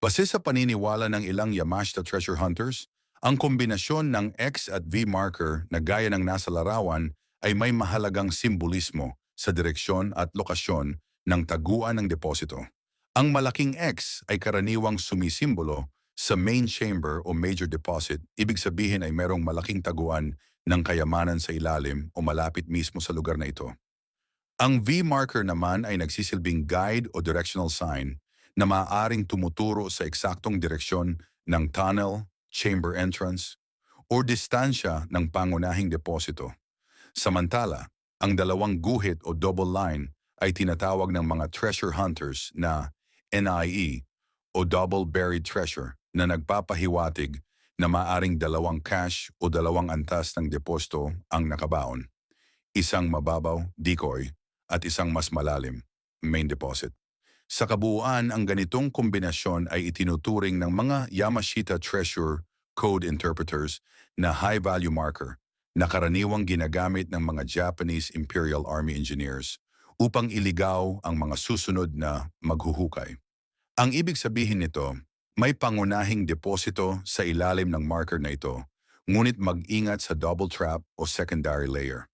Base sa paniniwala ng ilang Yamashita treasure hunters, ang kombinasyon ng X at V marker na gaya ng nasa larawan ay may mahalagang simbolismo sa direksyon at lokasyon ng taguan ng deposito. Ang malaking X ay karaniwang sumisimbolo sa main chamber o major deposit, ibig sabihin ay merong malaking taguan ng kayamanan sa ilalim o malapit mismo sa lugar na ito. Ang V marker naman ay nagsisilbing guide o directional sign na maaaring tumuturo sa eksaktong direksyon ng tunnel, chamber entrance, o distansya ng pangunahing deposito. Samantala, ang dalawang guhit o double line ay tinatawag ng mga treasure hunters na NIE o double buried treasure na nagpapahiwatig na maaring dalawang cache o dalawang antas ng deposito ang nakabaon. Isang mababaw, decoy, at isang mas malalim, main deposit. Sa kabuuan, ang ganitong kombinasyon ay itinuturing ng mga Yamashita Treasure Code Interpreters na high-value marker na karaniwang ginagamit ng mga Japanese Imperial Army Engineers upang iligaw ang mga susunod na maghuhukay. Ang ibig sabihin nito, may pangunahing deposito sa ilalim ng marker na ito, ngunit mag-ingat sa double trap o secondary layer.